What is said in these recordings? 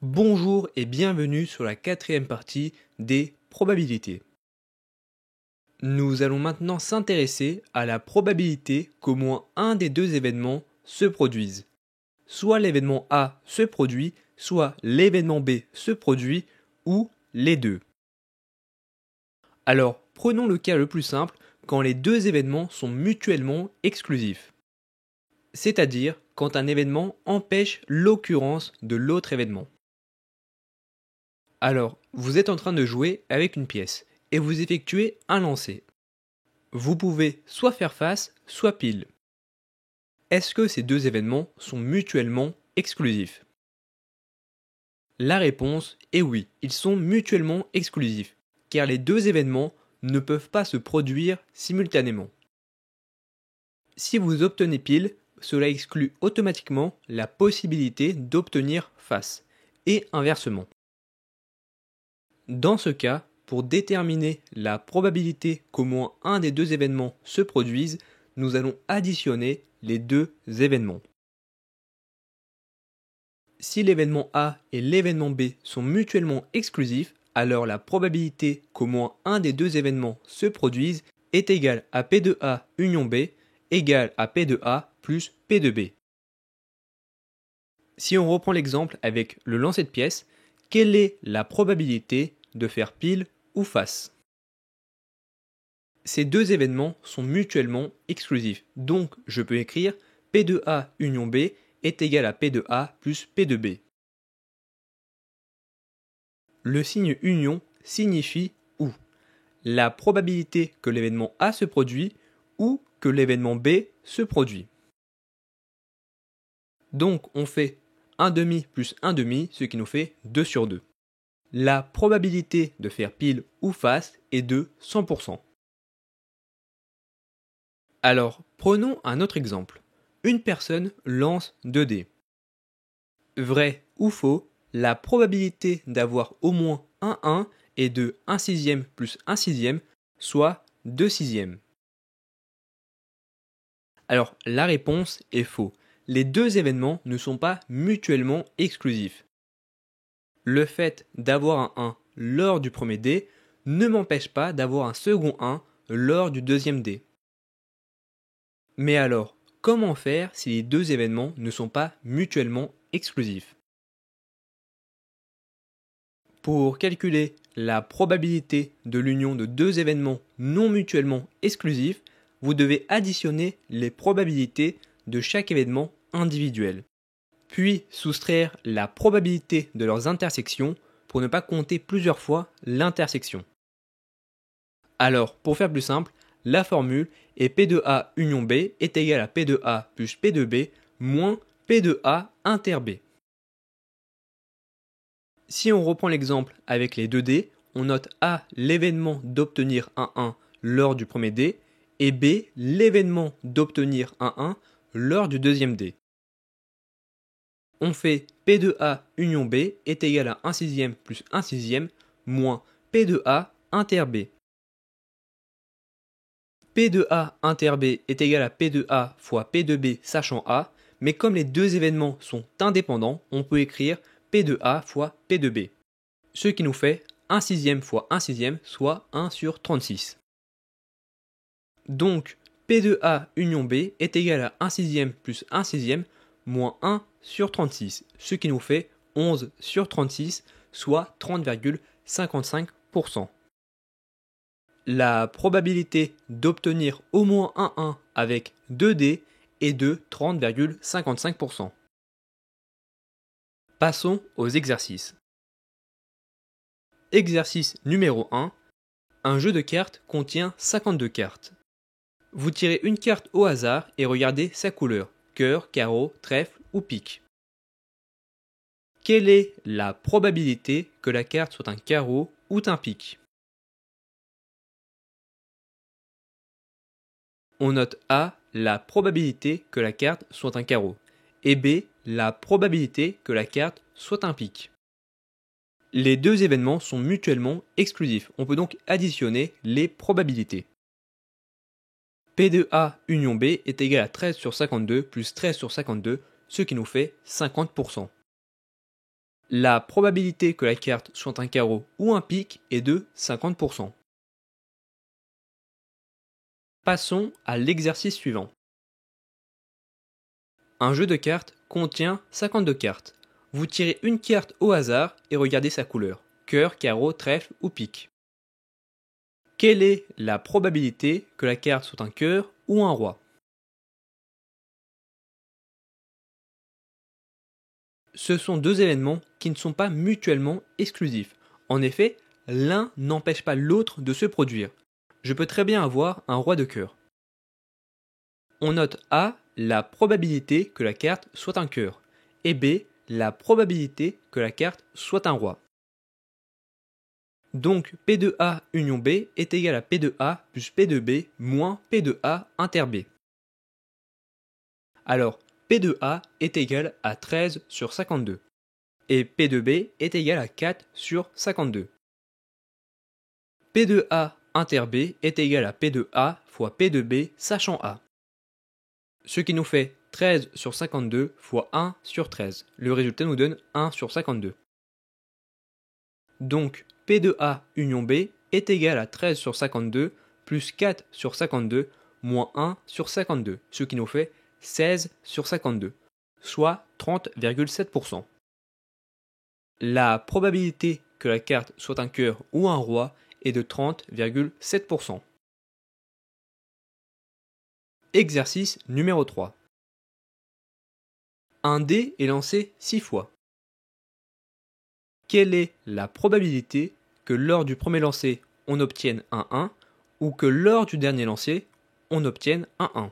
Bonjour et bienvenue sur la quatrième partie des probabilités. Nous allons maintenant s'intéresser à la probabilité qu'au moins un des deux événements se produise. Soit l'événement A se produit, soit l'événement B se produit, ou les deux. Alors, prenons le cas le plus simple quand les deux événements sont mutuellement exclusifs. C'est-à-dire quand un événement empêche l'occurrence de l'autre événement. Alors, vous êtes en train de jouer avec une pièce et vous effectuez un lancer. Vous pouvez soit faire face, soit pile. Est-ce que ces deux événements sont mutuellement exclusifs? La réponse est oui, ils sont mutuellement exclusifs, car les deux événements ne peuvent pas se produire simultanément. Si vous obtenez pile, cela exclut automatiquement la possibilité d'obtenir face, et inversement. Dans ce cas, pour déterminer la probabilité qu'au moins un des deux événements se produise, nous allons additionner les deux événements. Si l'événement A et l'événement B sont mutuellement exclusifs, alors la probabilité qu'au moins un des deux événements se produise est égale à P de A union B égale à P de A plus P de B. Si on reprend l'exemple avec le lancer de pièces, quelle est la probabilité de faire pile ou face? Ces deux événements sont mutuellement exclusifs, donc je peux écrire P de A union B est égal à P de A plus P de B. Le signe union signifie ou la probabilité que l'événement A se produit ou que l'événement B se produit. Donc on fait 1 demi plus 1 demi, ce qui nous fait 2 sur 2. La probabilité de faire pile ou face est de 100%. Alors, prenons un autre exemple. Une personne lance 2 dés. Vrai ou faux, la probabilité d'avoir au moins un 1 est de 1 sixième plus 1 sixième, soit 2 sixièmes. Alors, la réponse est faux. Les deux événements ne sont pas mutuellement exclusifs. Le fait d'avoir un 1 lors du premier dé ne m'empêche pas d'avoir un second 1 lors du deuxième dé. Mais alors, comment faire si les deux événements ne sont pas mutuellement exclusifs? Pour calculer la probabilité de l'union de deux événements non mutuellement exclusifs, vous devez additionner les probabilités de chaque événement individuel, puis soustraire la probabilité de leurs intersections pour ne pas compter plusieurs fois l'intersection. Alors, pour faire plus simple, la formule est P de A union B est égal à P de A plus P de B moins P de A inter B. Si on reprend l'exemple avec les 2 dés, on note A l'événement d'obtenir un 1 lors du premier dé et B l'événement d'obtenir un 1 lors du deuxième dé. On fait P de A union B est égal à 1 sixième plus 1 sixième moins P de A inter B. P de A inter B est égal à P de A fois P de B sachant A, mais comme les deux événements sont indépendants, on peut écrire P de A fois P de B, ce qui nous fait 1 sixième fois 1 sixième, soit 1 sur 36. Donc, P de A union B est égal à 1 sixième plus 1 sixième moins 1 sur 36, ce qui nous fait 11 sur 36, soit 30,55%. La probabilité d'obtenir au moins un 1 avec 2 dés est de 30,55%. Passons aux exercices. Exercice numéro 1. Un jeu de cartes contient 52 cartes. Vous tirez une carte au hasard et regardez sa couleur, cœur, carreau, trèfle ou pique. Quelle est la probabilité que la carte soit un carreau ou un pique? On note A la probabilité que la carte soit un carreau et B la probabilité que la carte soit un pique. Les deux événements sont mutuellement exclusifs, on peut donc additionner les probabilités. P de A union B est égal à 13 sur 52 plus 13 sur 52, ce qui nous fait 50%. La probabilité que la carte soit un carreau ou un pique est de 50%. Passons à l'exercice suivant. Un jeu de cartes contient 52 cartes. Vous tirez une carte au hasard et regardez sa couleur, cœur, carreau, trèfle ou pique. Quelle est la probabilité que la carte soit un cœur ou un roi? Ce sont deux événements qui ne sont pas mutuellement exclusifs. En effet, l'un n'empêche pas l'autre de se produire. Je peux très bien avoir un roi de cœur. On note A, la probabilité que la carte soit un cœur, et B, la probabilité que la carte soit un roi. Donc P de A union B est égal à P de A plus P de B moins P de A inter B. Alors P de A est égal à 13 sur 52 et P de B est égal à 4 sur 52. P de A inter B est égal à P de A fois P de B sachant A. Ce qui nous fait 13 sur 52 fois 1 sur 13. Le résultat nous donne 1 sur 52. Donc P de A union B est égal à 13 sur 52 plus 4 sur 52 moins 1 sur 52, ce qui nous fait 16 sur 52, soit 30,7%. La probabilité que la carte soit un cœur ou un roi est de 30,7%. Exercice numéro 3. Un dé est lancé 6 fois. Quelle est la probabilité que lors du premier lancer, on obtienne un 1 ou que lors du dernier lancer, on obtienne un 1?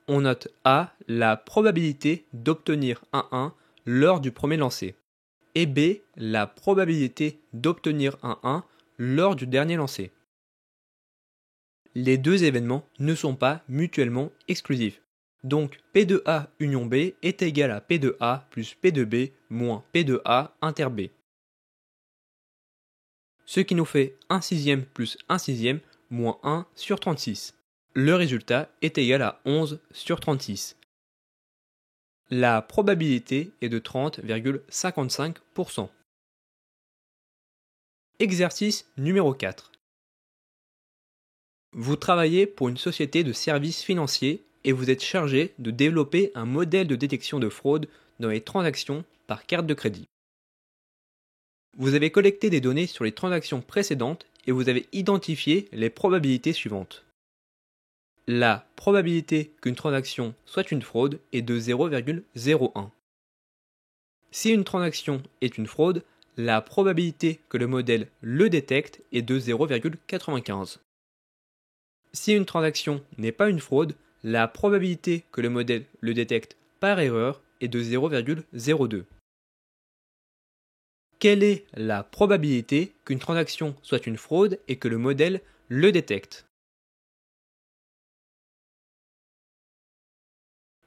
On note A, la probabilité d'obtenir un 1 lors du premier lancer, et B, la probabilité d'obtenir un 1 lors du dernier lancer. Les deux événements ne sont pas mutuellement exclusifs. Donc P de A union B est égal à P de A plus P de B moins P de A inter B. Ce qui nous fait 1 sixième plus 1 sixième moins 1 sur 36. Le résultat est égal à 11 sur 36. La probabilité est de 30,55%. Exercice numéro 4. Vous travaillez pour une société de services financiers et vous êtes chargé de développer un modèle de détection de fraude dans les transactions par carte de crédit. Vous avez collecté des données sur les transactions précédentes et vous avez identifié les probabilités suivantes. La probabilité qu'une transaction soit une fraude est de 0,01. Si une transaction est une fraude, la probabilité que le modèle le détecte est de 0,95. Si une transaction n'est pas une fraude, la probabilité que le modèle le détecte par erreur est de 0,02. Quelle est la probabilité qu'une transaction soit une fraude et que le modèle le détecte?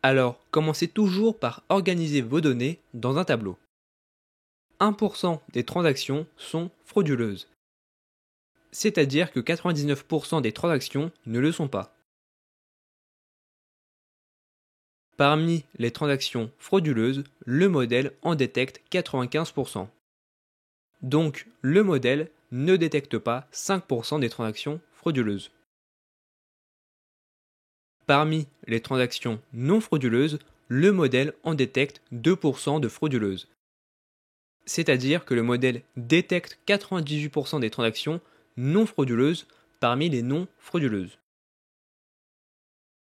Alors, commencez toujours par organiser vos données dans un tableau. 1% des transactions sont frauduleuses, c'est-à-dire que 99% des transactions ne le sont pas. Parmi les transactions frauduleuses, le modèle en détecte 95%. Donc, le modèle ne détecte pas 5% des transactions frauduleuses. Parmi les transactions non frauduleuses, le modèle en détecte 2% de frauduleuses. C'est-à-dire que le modèle détecte 98% des transactions non frauduleuses parmi les non frauduleuses.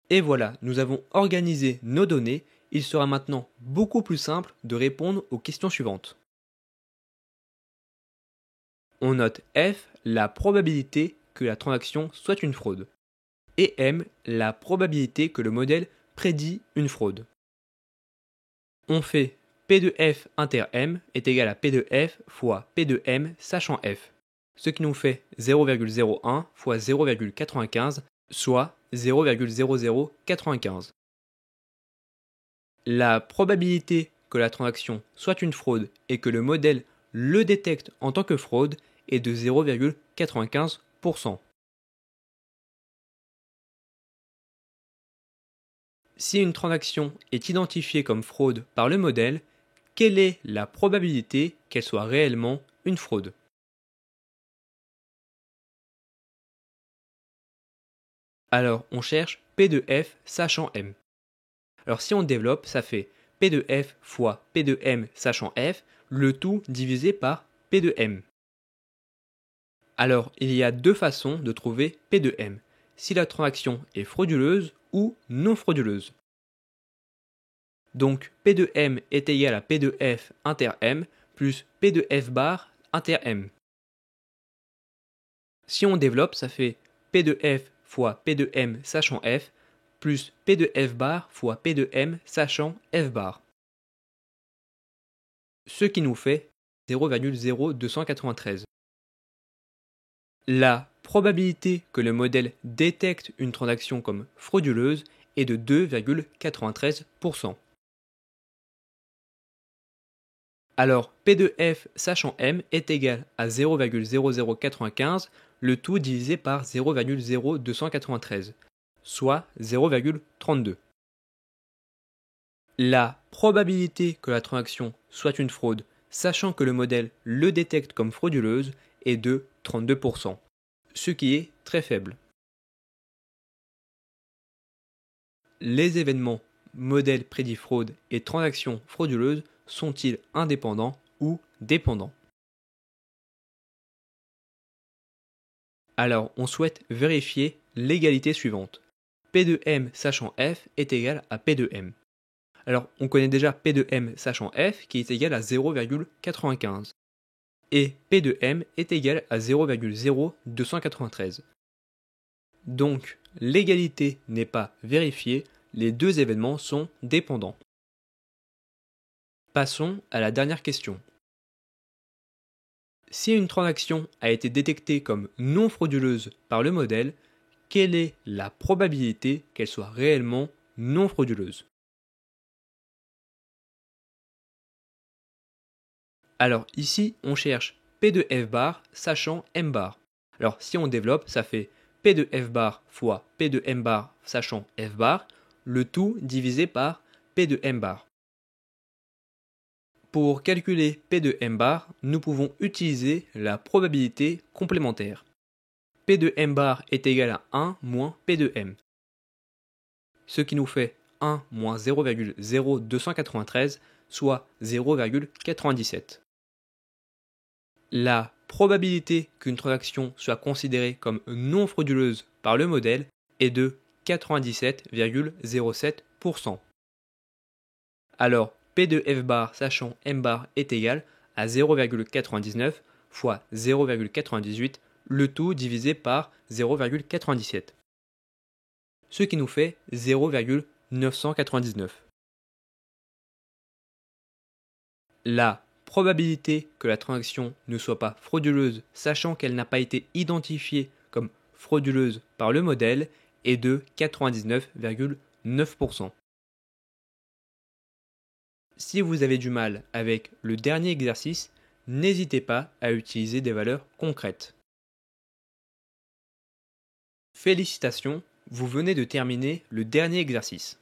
Et voilà, nous avons organisé nos données. Il sera maintenant beaucoup plus simple de répondre aux questions suivantes. On note F, la probabilité que la transaction soit une fraude, et M, la probabilité que le modèle prédit une fraude. On fait P de F inter M est égal à P de F fois P de M sachant F, ce qui nous fait 0,01 fois 0,95, soit 0,0095. La probabilité que la transaction soit une fraude et que le modèle le détecte en tant que fraude est de 0,95%. Si une transaction est identifiée comme fraude par le modèle, quelle est la probabilité qu'elle soit réellement une fraude? Alors on cherche P de F sachant M. Alors si on développe, ça fait P de F fois P de M sachant F, le tout divisé par P de M. Alors il y a deux façons de trouver P de M, si la transaction est frauduleuse ou non frauduleuse. Donc P de M est égal à P de F inter M plus P de F bar inter M. Si on développe, ça fait P de F fois P de M sachant F plus P de F bar fois P de M sachant F bar. Ce qui nous fait 0,0293. La probabilité que le modèle détecte une transaction comme frauduleuse est de 2,93%. Alors P de F sachant M est égal à 0,0095, le tout divisé par 0,0293, soit 0,32. La probabilité que la transaction soit une fraude, sachant que le modèle le détecte comme frauduleuse, est de 32%, ce qui est très faible. Les événements modèle prédit fraude et transaction frauduleuse sont-ils indépendants ou dépendants? Alors, on souhaite vérifier l'égalité suivante. P de M sachant F est égal à P de M. Alors, on connaît déjà P de M sachant F qui est égal à 0,95. Et P de M est égal à 0,0293. Donc, l'égalité n'est pas vérifiée, les deux événements sont dépendants. Passons à la dernière question. Si une transaction a été détectée comme non frauduleuse par le modèle, quelle est la probabilité qu'elle soit réellement non frauduleuse? Alors ici, on cherche P de F bar sachant M bar. Alors si on développe, ça fait P de F bar fois P de M bar sachant F bar, le tout divisé par P de M bar. Pour calculer P de M bar, nous pouvons utiliser la probabilité complémentaire. P de M bar est égal à 1 moins P de M, ce qui nous fait 1 moins 0,0293, soit 0,97. La probabilité qu'une transaction soit considérée comme non frauduleuse par le modèle est de 97,07%. Alors, P de F bar sachant M bar est égal à 0,99 fois 0,98, le tout divisé par 0,97. Ce qui nous fait 0,999. La probabilité que la transaction ne soit pas frauduleuse, sachant qu'elle n'a pas été identifiée comme frauduleuse par le modèle, est de 99,9%. Si vous avez du mal avec le dernier exercice, n'hésitez pas à utiliser des valeurs concrètes. Félicitations, vous venez de terminer le dernier exercice.